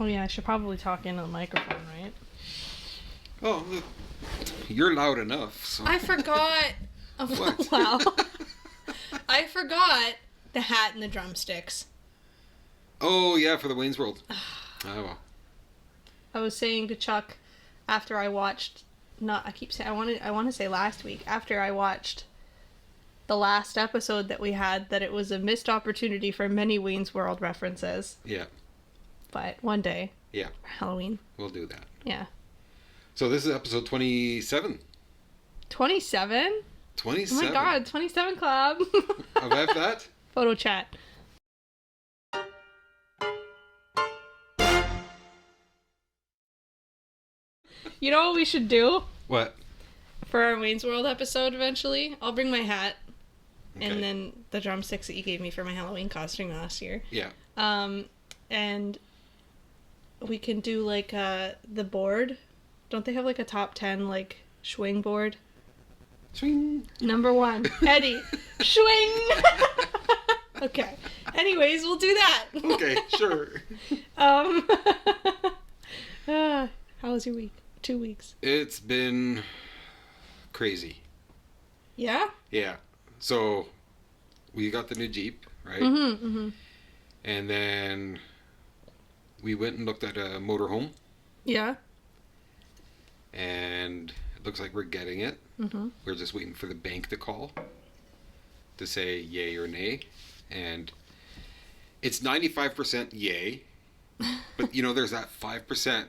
Oh yeah, I should probably talk into the microphone, right? Oh, you're loud enough. So. I forgot. What? Wow. I forgot the hat and the drumsticks. Oh yeah, for the Wayne's World. Oh well. I was saying to Chuck after I watched. I want to say last week after I watched the last episode that we had that it was a missed opportunity for many Wayne's World references. Yeah. But one day. Yeah. For Halloween. We'll do that. Yeah. So this is episode 27. 27? 27. Oh my god, 27 Club. Have I have that? Photo chat. You know what we should do? What? For our Wayne's World episode eventually? I'll bring my hat. Okay. And then the drumsticks that you gave me for my Halloween costume last year. Yeah. And we can do like the board. Don't they have like a top 10 like swing board? Swing. Number 1, Eddie. Swing. Okay. Anyways, we'll do that. Okay, sure. How was your week? 2 weeks. It's been crazy. Yeah? Yeah. So we got the new Jeep, right? Mm-hmm. Mm-hmm. And then we went and looked at a motorhome. Yeah. And it looks like we're getting it. Mm-hmm. We're just waiting for the bank to call to say yay or nay. And it's 95% yay. But, you know, there's that 5%.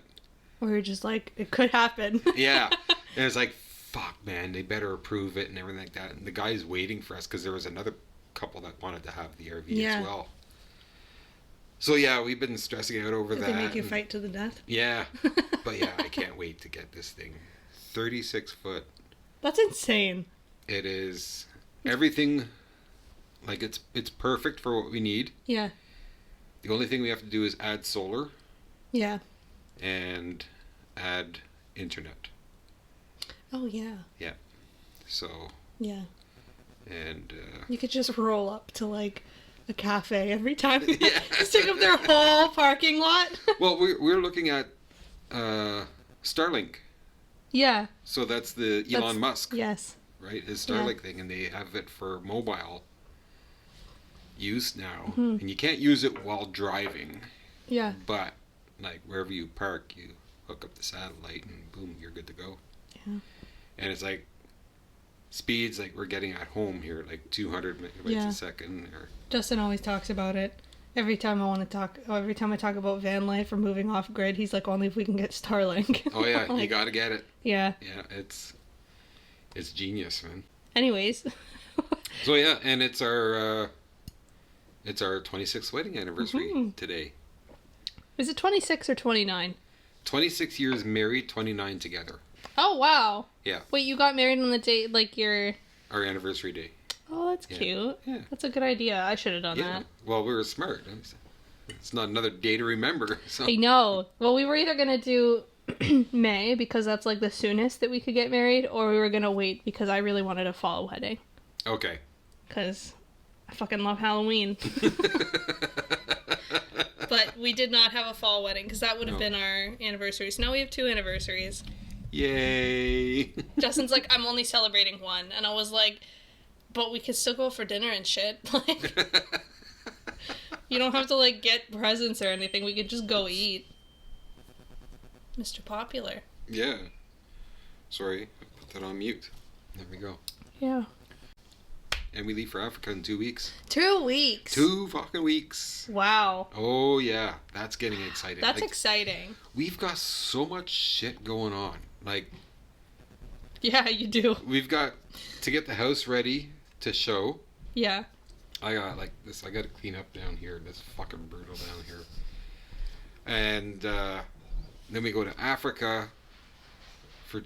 Where you're just like, it could happen. Yeah. And it's like, fuck, man, they better approve it and everything like that. And the guy's waiting for us because there was another couple that wanted to have the RV as well. So, yeah, we've been stressing out over that. Did they make you fight to the death? Yeah. But, yeah, I can't wait to get this thing. 36 foot. That's insane. It is everything, like, it's perfect for what we need. Yeah. The only thing we have to do is add solar. Yeah. And add internet. Oh, yeah. Yeah. So. Yeah. And. You could just roll up to, like, a cafe every time. Yeah. Just take up their whole parking lot. Well, we're looking at Starlink. Yeah. So that's the Elon Musk. Yes. Right? His Starlink thing. And they have it for mobile use now. Mm-hmm. And you can't use it while driving. Yeah. But, like, wherever you park, you hook up the satellite and boom, you're good to go. Yeah. And it's like speeds like we're getting at home here, like 200 megabytes a second. Or Justin always talks about it. Every time I talk about van life or moving off grid, he's like, only if we can get Starlink. Oh yeah, like, you gotta get it. Yeah. Yeah, it's genius, man. Anyways. So yeah, and it's our 26th wedding anniversary today. Is it 26 or 29? 26 years married, 29 together. Oh, wow. Yeah. Wait, you got married on the date, like your... Our anniversary day. Oh, that's cute. Yeah. That's a good idea. I should have done that. Well, we were smart. It's not another day to remember. So. I know. Well, we were either going to do May, because that's like the soonest that we could get married, or we were going to wait because I really wanted a fall wedding. Okay. Because I fucking love Halloween. But we did not have a fall wedding, because that would have been our anniversary. So now we have 2 anniversaries. Yay. Justin's like, I'm only celebrating 1. And I was like, but we could still go for dinner and shit. Like, you don't have to, like, get presents or anything. We could just go eat. Mr. Popular. Yeah. Sorry, I put that on mute. There we go. Yeah. And we leave for Africa in 2 weeks. 2 weeks. 2 fucking weeks. Wow. Oh, yeah. That's getting exciting. That's exciting. We've got so much shit going on. Like... Yeah, you do. We've got to get the house ready to show. Yeah. I got, like, this... I got to clean up down here. That's fucking brutal down here. And, then we go to Africa for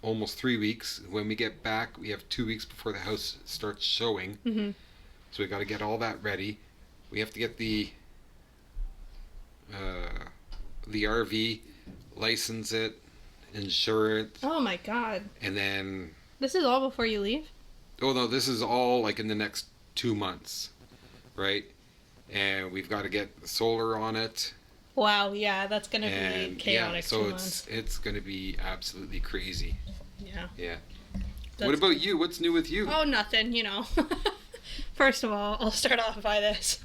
almost 3 weeks. When we get back, we have 2 weeks before the house starts showing. Mm-hmm. So we got to get all that ready. We have to get the RV, license it, insure it. Oh my god. And then... This is all before you leave? Oh no, this is all like in the next 2 months, right? And we've got to get solar on it. Wow, yeah, that's gonna be And chaotic. so 2 months. it's gonna be absolutely crazy. Yeah. Yeah. That's... What about you? What's new with you? Oh, nothing. First of all, I'll start off by this.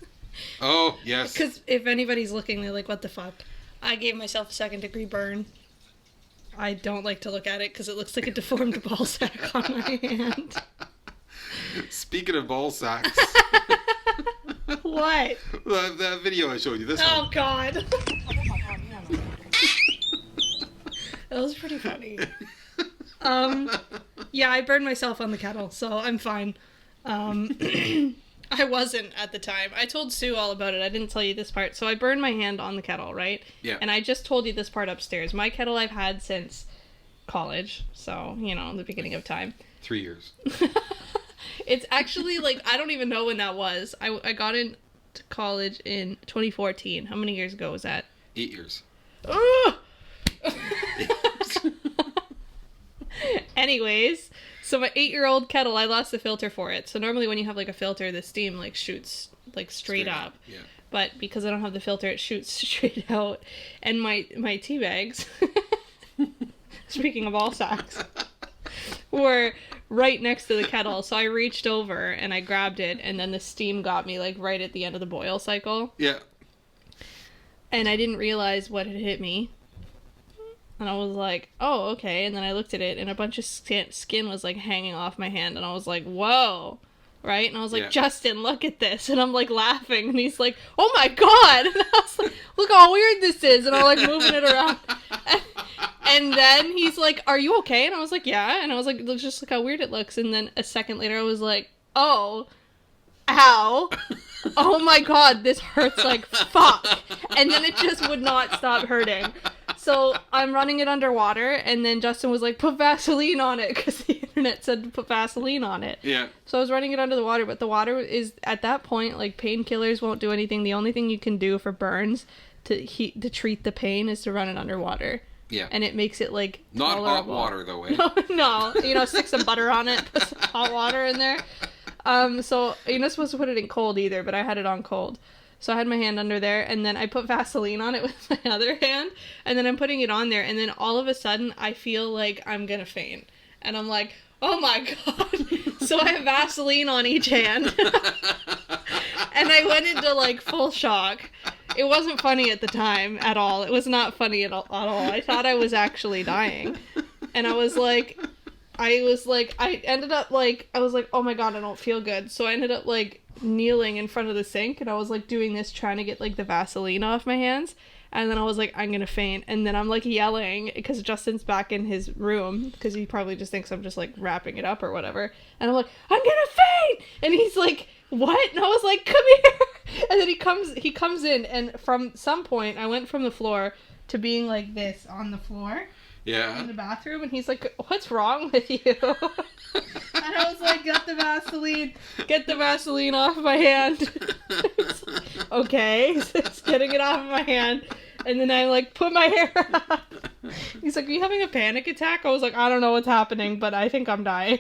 Oh, yes. Because if anybody's looking, they're like, what the fuck? I gave myself a 2nd-degree burn. I don't like to look at it because it looks like a deformed ball sack on my hand. Speaking of ball sacks. What? That video I showed you, this Oh, one. God. That was pretty funny. Yeah, I burned myself on the kettle, so I'm fine. I wasn't at the time. I told Sue all about it. I didn't tell you this part. So I burned my hand on the kettle, right? Yeah. And I just told you this part upstairs. My kettle I've had since college, so, the beginning of time. 3 years. It's actually, I don't even know when that was. I got into college in 2014. How many years ago was that? 8 years. Ugh! Anyways, so my 8-year-old kettle, I lost the filter for it. So normally when you have a filter, the steam shoots straight up. Yeah. But because I don't have the filter, it shoots straight out. And my tea bags, speaking of ball sacks, were right next to the kettle. So I reached over and I grabbed it, and then the steam got me right at the end of the boil cycle. Yeah. And I didn't realize what had hit me. And I was like, oh, okay. And then I looked at it, and a bunch of skin was, hanging off my hand. And I was like, whoa. Right? And I was like, yeah. Justin, look at this. And I'm, laughing. And he's like, oh, my God. And I was like, look how weird this is. And I'm, moving it around. And then he's like, are you okay? And I was like, yeah. And I was like, just look how weird it looks. And then a second later, I was like, oh, ow. Oh, my God. This hurts like fuck. And then it just would not stop hurting. So I'm running it underwater, and then Justin was like, put Vaseline on it, because the internet said to put Vaseline on it. Yeah. So I was running it under the water, but the water is, at that point, painkillers won't do anything. The only thing you can do for burns to treat the pain is to run it underwater. Yeah. And it makes it, not tolerable. hot water, though, eh? No. Stick some butter on it, put some hot water in there. So you're not supposed to put it in cold either, but I had it on cold. So I had my hand under there, and then I put Vaseline on it with my other hand, and then I'm putting it on there, and then all of a sudden, I feel like I'm gonna faint. And I'm like, oh my God. So I have Vaseline on each hand. And I went into, full shock. It wasn't funny at the time at all. It was not funny at all. I thought I was actually dying. And I was like, I was like, oh my God, I don't feel good. So I ended up, kneeling in front of the sink, and I was doing this, trying to get the Vaseline off my hands, and then I was like, I'm gonna faint, and then I'm yelling because Justin's back in his room because he probably just thinks I'm just wrapping it up or whatever, and I'm like, I'm gonna faint, and he's like, what? And I was like, come here. And then he comes in, and from some point I went from the floor to being like this on the floor. Yeah. In the bathroom, and he's like, what's wrong with you? And I was like, get the Vaseline off my hand. Okay, so it's getting it off of my hand, and then I put my hair up. He's like, are you having a panic attack? I was like, I don't know what's happening, but I think I'm dying.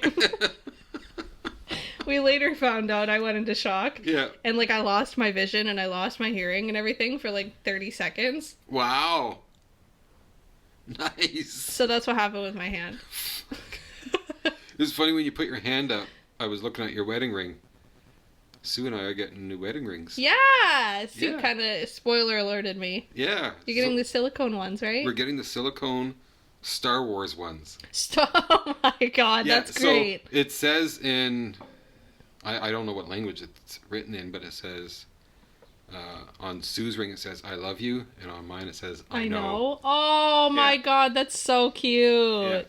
We later found out I went into shock. Yeah. And I lost my vision, and I lost my hearing and everything for 30 seconds. Wow. Nice. So that's what happened with my hand. It was funny when you put your hand up. I was looking at your wedding ring. Sue and I are getting new wedding rings. Yeah! Sue Yeah. kind of spoiler alerted me. Yeah. You're getting the silicone ones, right? We're getting the silicone Star Wars ones. Oh my God, Yeah, that's great. So it says in... I don't know what language it's written in, but it says... on Sue's ring it says, I love you. And on mine it says, I know. Oh my Yeah. God, that's so cute. Yeah.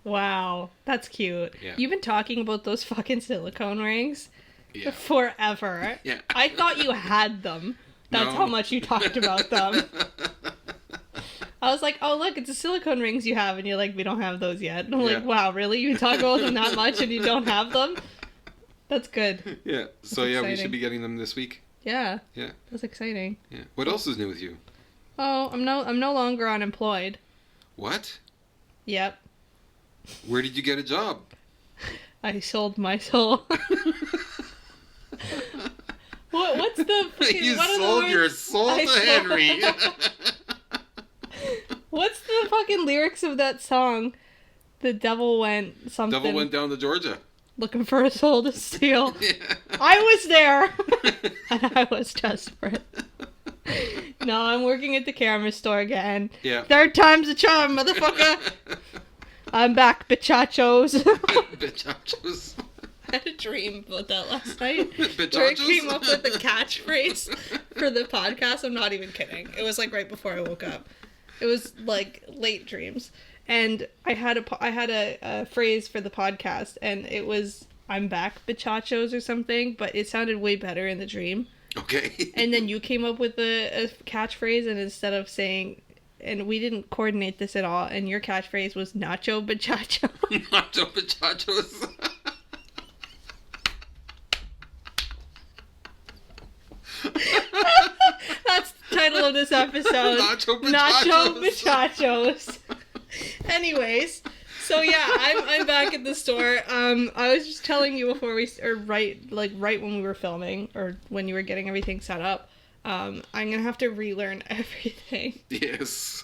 Wow, that's cute. Yeah. You've been talking about those fucking silicone rings Yeah. forever. Yeah. I thought you had them. That's No. how much you talked about them. I was like, oh, look, it's the silicone rings you have. And you're like, we don't have those yet. And I'm like, Yeah. wow, really? You talk about them that much and you don't have them? That's good. Yeah. So yeah, we exciting. should be getting them this week. Yeah. Yeah. That's exciting. Yeah. What else is new with you? Oh, I'm no longer unemployed. What? Yep. Where did you get a job? I sold my soul. What's the fucking, You what are the sold your words? soul I to sold- Henry. What's the fucking lyrics of that song? The devil went something. Devil went down to Georgia. Looking for a soul to steal. Yeah. I was there. And I was desperate. No, I'm working at the camera store again. Yeah. Third time's a charm, motherfucker. I'm back, bitchachos. Bitchachos. I had a dream about that last night. Bitchachos? Where I came up with a catchphrase for the podcast. I'm not even kidding. It was like right before I woke up. It was like late dreams. And I had a phrase for the podcast, and it was "I'm back, bitchachos" or something, but it sounded way better in the dream. Okay. And then you came up with a catchphrase, and instead of saying, and we didn't coordinate this at all, and your catchphrase was "Nacho Bitchacho." Nacho Bitchachos. That's the title of this episode. Nacho Nacho Bitchachos. Bitchachos. Anyways, so yeah, I'm back at the store. I was just telling you before right when we were filming, or when you were getting everything set up. I'm gonna have to relearn everything. Yes.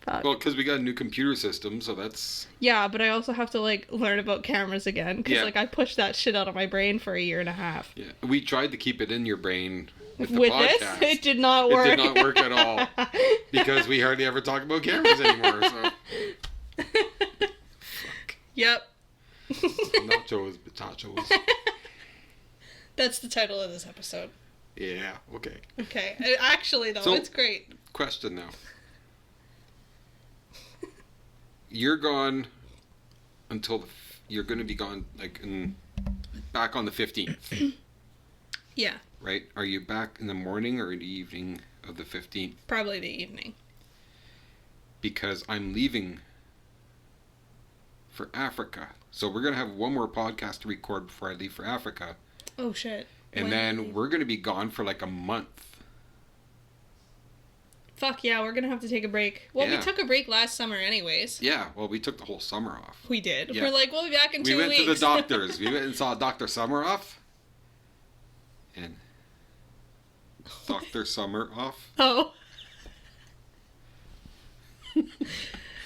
But, Well, because we got a new computer system, so that's... yeah, but I also have to learn about cameras again, because Yeah. I pushed that shit out of my brain for a year and a half. Yeah. We tried to keep it in your brain with the With podcast. this, it did not work. It did not work at all. Because we hardly ever talk about cameras anymore, so... Yep. Nachos, Bitchachos. That's the title of this episode. Yeah, okay. Okay. Actually, though, So- it's great. Question now. You're gone until you're going to be gone back on the 15th, Yeah, right? Are you back in the morning or in the evening of the 15th? probably the evening. Because I'm leaving for Africa. So we're going to have one more podcast to record before I leave for Africa. Oh, shit. And When then do you- we're going to be gone for like a month. Fuck yeah, we're gonna have to take a break. Well, Yeah. we took a break last summer anyways. Yeah, well, we took the whole summer off. We did. Yeah. We're like, we'll be back in 2 We weeks. went to the doctors. We went and saw Dr. Summeroff. And Dr. Summeroff. Oh.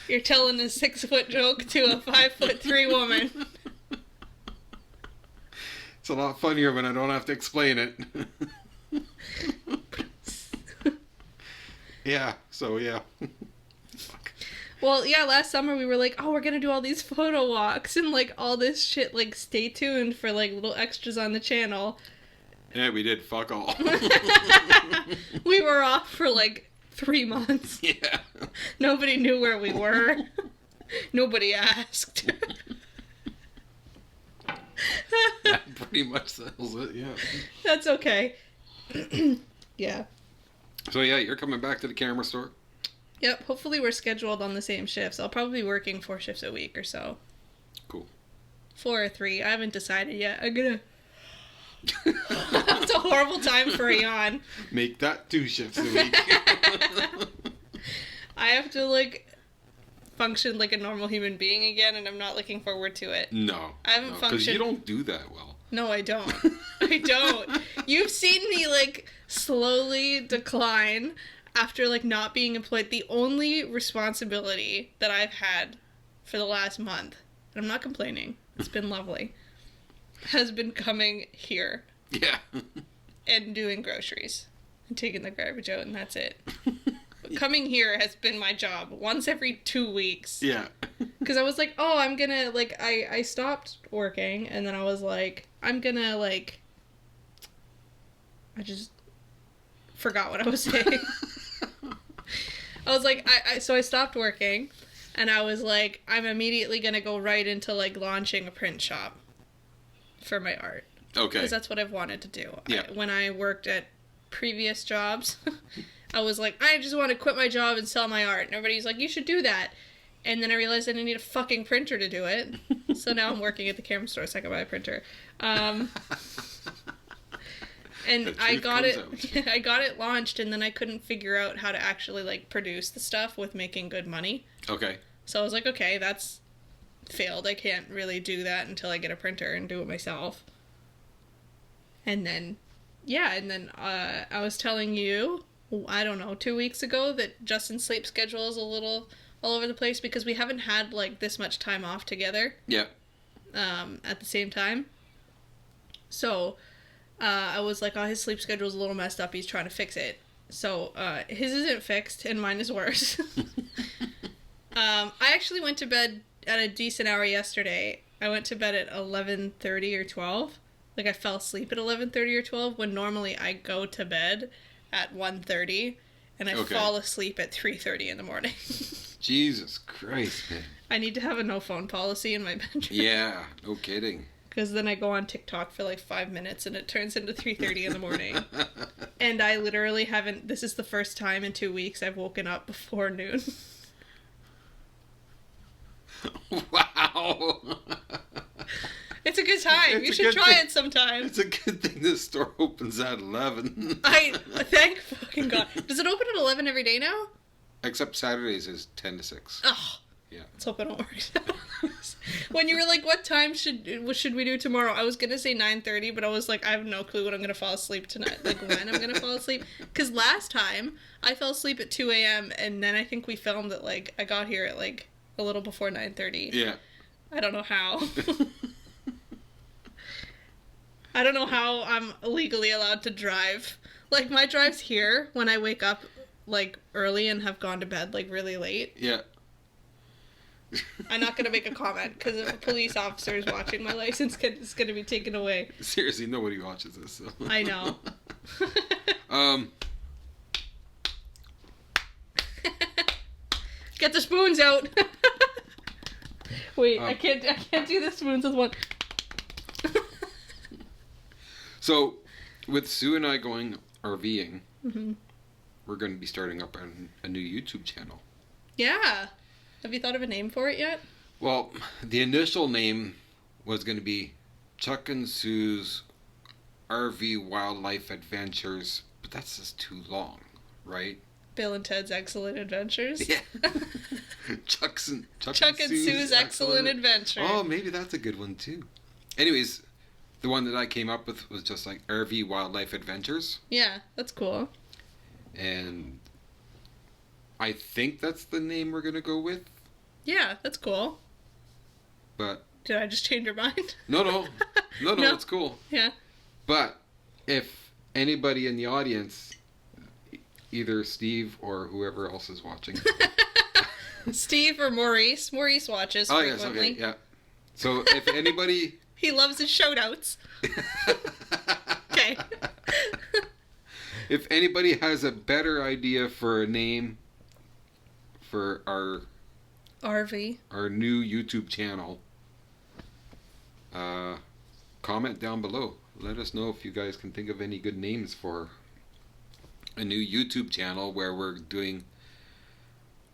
You're telling a 6-foot joke to a 5'3" woman. It's a lot funnier when I don't have to explain it. Yeah, so yeah. Fuck. Well, yeah, last summer we were like, oh, we're gonna do all these photo walks and all this shit. Stay tuned for little extras on the channel. Yeah, we did fuck all. We were off for 3 months. Yeah. Nobody knew where we were. Nobody asked. That pretty much settles it, yeah. That's okay. Yeah. So yeah, you're coming back to the camera store? Yep, hopefully we're scheduled on the same shifts. I'll probably be working 4 shifts a week or so. Cool. 4 or 3. I haven't decided yet. I'm gonna... It's a horrible time for a yawn. Make that 2 shifts a week. I have to, function like a normal human being again, and I'm not looking forward to it. No. I haven't Because functioned... you don't do that well. No, I don't. I don't. You've seen me, slowly decline after, not being employed. The only responsibility that I've had for the last month, and I'm not complaining, it's been lovely, has been coming here Yeah. and doing groceries and taking the garbage out, and that's it. But coming here has been my job once every 2 weeks. Yeah. Because I was like, oh, I'm gonna, I stopped working, and then I was like, I'm gonna, I just forgot what I was saying. I was like, so I stopped working, and I was like, I'm immediately gonna go right into, launching a print shop for my art. Okay. Because that's what I've wanted to do. Yeah. When I worked at previous jobs, I was like, I just want to quit my job and sell my art. And everybody's like, you should do that. And then I realized I didn't need a fucking printer to do it. So now I'm working at the camera store so I can buy a printer. And The I truth got comes it. I got it launched, and then I couldn't figure out how to actually produce the stuff with making good money. Okay. So I was like, okay, that's failed. I can't really do that until I get a printer and do it myself. And then Yeah, and then I was telling you, I don't know, 2 weeks ago that Justin's sleep schedule is a little all over the place because we haven't had like this much time off together. Yeah. At the same time. So I was like, oh, his sleep schedule is a little messed up. He's trying to fix it. So his isn't fixed, and mine is worse. I actually went to bed at a decent hour yesterday. I went to bed at 11:30 or 12. Like, I fell asleep at 11:30 or 12 when normally I go to bed at 1:30 and I fall asleep at 3:30 in the morning. Jesus Christ, man. I need to have a no phone policy in my bedroom. Yeah, no kidding. Because then I go on TikTok for like 5 minutes and it turns into 3:30 in the morning. And I literally haven't, this is the first time in 2 weeks I've woken up before noon. Wow. It's a good time. You should try it sometime. It's a good thing this store opens at 11. Thank fucking God. Does it open at 11 every day now? Except Saturdays is 10 to 6. Oh. Yeah. Let's hope it don't work. When you were like, what time should we do tomorrow? I was going to say 9:30, but I was like, I have no clue when I'm going to fall asleep tonight. Like, when I'm going to fall asleep. Because last time, I fell asleep at 2 a.m., and then I think we filmed it, like, I got here at, like, a little before 9:30. Yeah. I don't know how. I don't know how I'm legally allowed to drive. Like, my drive's here when I wake up, like, early and have gone to bed, like, really late. Yeah. I'm not going to make a comment, because if a police officer is watching, my license is going to be taken away. Seriously, nobody watches this, so. I know. Get the spoons out. Wait, I can't do the spoons with one. So, with Sue and I going RVing, Mm-hmm. we're going to be starting up a new YouTube channel. Yeah. Have you thought of a name for it yet? Well, the initial name was going to be Chuck and Sue's RV Wildlife Adventures, but that's just too long, right? Bill and Ted's Excellent Adventures? Yeah. Chuck and Sue's Excellent Adventure. Oh, maybe that's a good one too. Anyways, the one that I came up with was just like RV Wildlife Adventures. Yeah, that's cool. And I think that's the name we're going to go with. Yeah, that's cool. But did I just change your mind? No, it's cool. Yeah. But if anybody in the audience, either Steve or whoever else is watching. Steve or Maurice. Maurice watches frequently. Yes, okay, yeah. So if anybody... He loves his shout-outs. Okay. If anybody has a better idea for a name for our new YouTube channel, comment down below. Let us know if you guys can think of any good names for a new YouTube channel where we're doing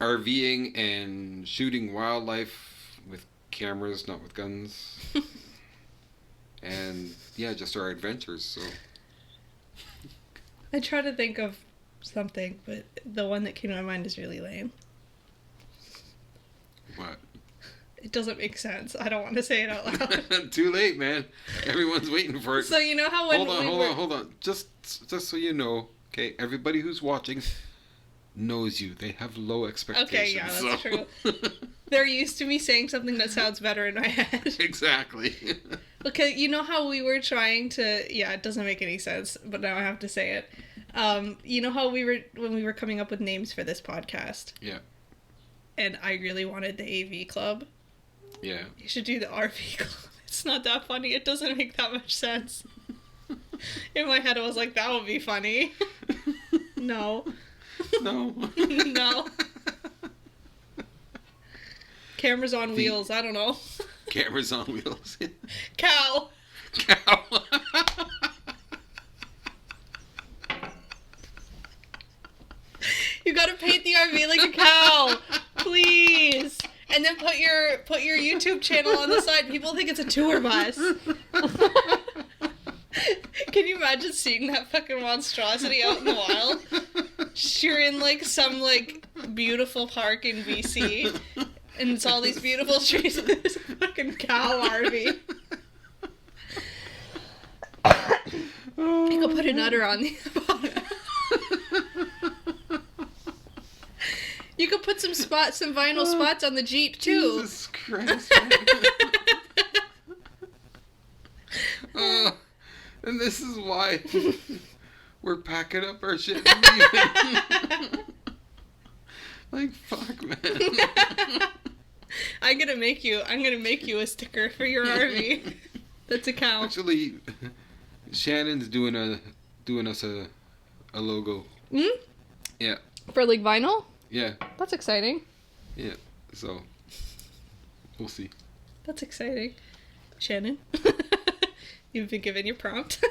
RVing and shooting wildlife with cameras, not with guns. And yeah, just our adventures. So I try to think of something, but the one that came to my mind is really lame. What? It doesn't make sense. I don't want to say it out loud. Too late, man. Everyone's waiting for it. So you know how when hold on. Just so you know, okay, everybody who's watching knows you. They have low expectations. Okay, yeah, that's true. They're used to me saying something that sounds better in my head. Exactly. Okay, you know how we were trying to... Yeah, it doesn't make any sense, but now I have to say it. You know how when we were coming up with names for this podcast? Yeah. And I really wanted the AV Club. Yeah. You should do the RV Club. It's not that funny. It doesn't make that much sense. In my head, I was like, that would be funny. No. No. No. Cameras on wheels. I don't know. Cameras on wheels. Cow. Cow. You gotta paint the RV like a cow, please. And then put your YouTube channel on the side. People think it's a tour bus. Can you imagine seeing that fucking monstrosity out in the wild? You're in like some like beautiful park in BC, and it's all these beautiful trees, and there's a fucking cow RV. You could put an udder on the bottom. You could put some vinyl spots on the Jeep too. Jesus Christ. And this is why we're packing up our shit and leaving. Like, fuck, man. I'm gonna make you a sticker for your RV. That's a cow. Actually, Shannon's doing us a logo. Hmm? Yeah. For like vinyl? Yeah. That's exciting. Yeah. So we'll see. That's exciting. Shannon. You've been given your prompt.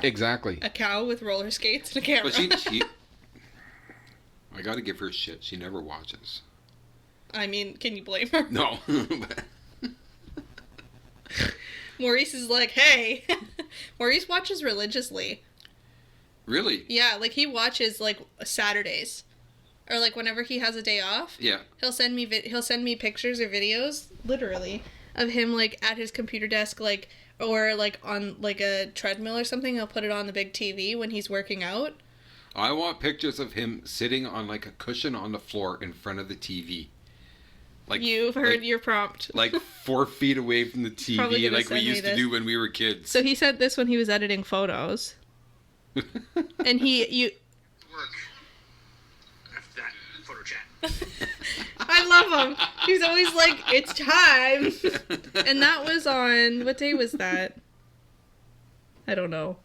Exactly. A cow with roller skates and a camera. But she I gotta give her shit. She never watches. I mean, can you blame her? No. Maurice is like, hey. Maurice watches religiously. Really? Yeah, like he watches like Saturdays. Or like whenever he has a day off. Yeah. He'll send me pictures or videos, literally, of him like at his computer desk, like, or like on like a treadmill or something. He'll put it on the big TV when he's working out. I want pictures of him sitting on like a cushion on the floor in front of the TV. Like, you've heard your prompt. Like 4 feet away from the TV, like we used to do when we were kids. So he sent this when he was editing photos. And work after that photo chat. I love him. He's always like, it's time. And that was on, what day was that? I don't know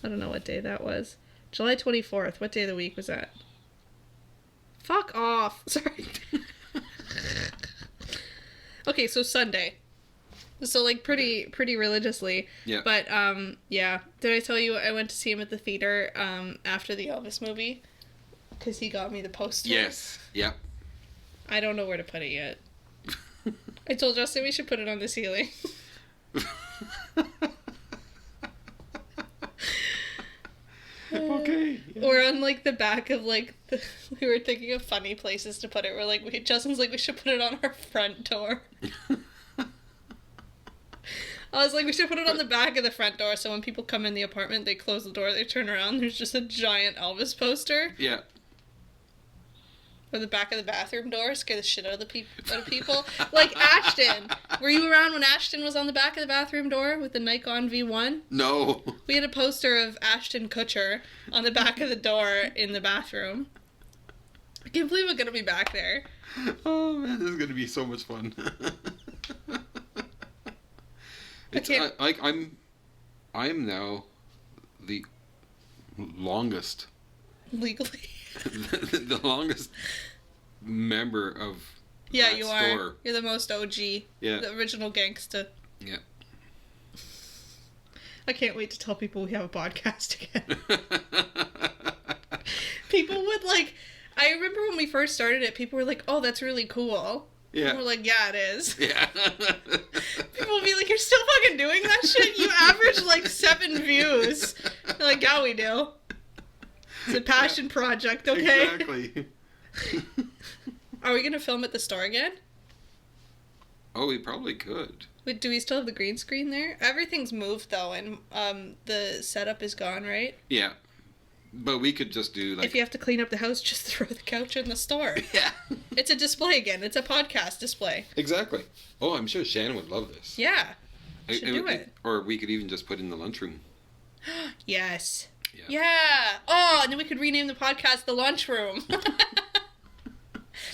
what day that was. July 24th. What day of the week was that? Fuck off. Sorry. Okay, so Sunday. So like pretty religiously. Yeah. But yeah. Did I tell you I went to see him at the theater after the Elvis movie? Because he got me the poster. Yes. Yep. I don't know where to put it yet. I told Justin we should put it on the ceiling. Okay. Yeah. Or on like the back of like we were thinking of funny places to put it. We're like, Justin's like, we should put it on our front door. I was like, we should put it on the back of the front door so when people come in the apartment, they close the door, they turn around, there's just a giant Elvis poster. Yeah. Or the back of the bathroom door, scare the shit out of people. Like Ashton. Were you around when Ashton was on the back of the bathroom door with the Nikon V1? No. We had a poster of Ashton Kutcher on the back of the door in the bathroom. I can't believe I'm gonna be back there. Oh man, this is gonna be so much fun. I'm now the longest. Legally. the longest member of Yeah, that you store. are. You're the most OG. Yeah. The original gangsta. Yeah. I can't wait to tell people we have a podcast again. People would like... I remember when we first started it, people were like, oh, that's really cool. Yeah. And we're like, yeah, it is. Yeah. People would be like, you're still fucking doing that shit? You average like 7 views. They're like, yeah, we do. It's a passion project, okay? Exactly. Are we gonna film at the store again? Oh, we probably could. Wait, do we still have the green screen there? Everything's moved though, and the setup is gone, right? Yeah. But we could just do like... If you have to clean up the house, just throw the couch in the store. Yeah. It's a display again. It's a podcast display. Exactly. Oh, I'm sure Shannon would love this. Yeah. Should do it. Or we could even just put it in the lunchroom. Yes. Yeah. Yeah. Oh, and then we could rename the podcast The Lunchroom.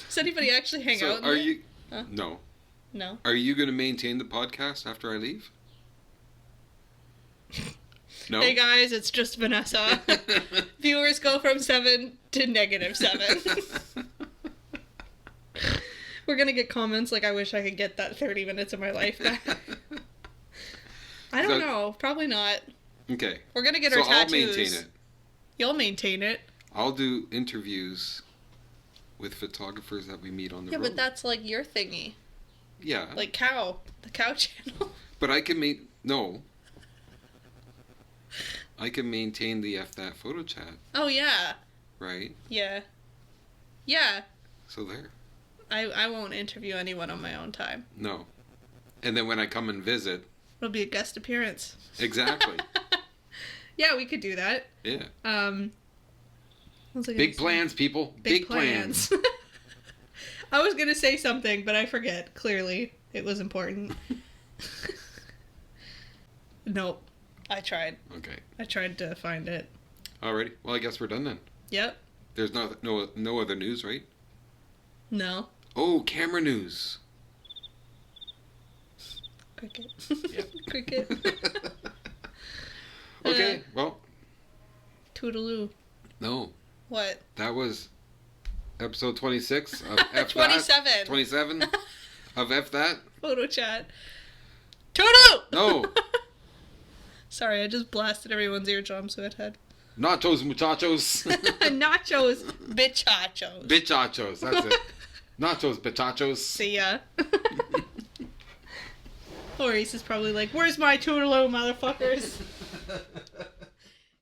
Does anybody actually hang out in are there? you... Huh? No. No. Are you going to maintain the podcast after I leave? No? Hey guys, it's just Vanessa. Viewers go from 7 to -7. We're gonna get comments like, I wish I could get that 30 minutes of my life back. I don't know. Probably not. Okay. We're gonna get our tattoos. I'll maintain it. You'll maintain it. I'll do interviews with photographers that we meet on the road. Yeah, but that's like your thingy. Yeah. Like Cow. The Cow channel. But I can No. I can maintain the F that photo chat. Oh, yeah. Right? Yeah. Yeah. So there. I won't interview anyone on my own time. No. And then when I come and visit... It'll be a guest appearance. Exactly. Yeah, we could do that. Yeah. What was I gonna Big say? plans, people. Big plans. I was gonna say something, but I forget. Clearly, it was important. Nope. I tried. Okay. I tried to find it. Alrighty. Well, I guess we're done then. Yep. There's no other news, right? No. Oh, camera news. Cricket. Yep. Cricket. Okay. Well, Toodaloo. no. What? That was episode 26 of F 27. That. 27 of F That. Photo chat. Toodaloo! No. Sorry, I just blasted everyone's eardrums who had had. Nachos, muchachos. Nachos. Bitchachos. Bitchachos. That's it. Nachos, bitchachos. See ya. Maurice is probably like, where's my Toodaloo, motherfuckers?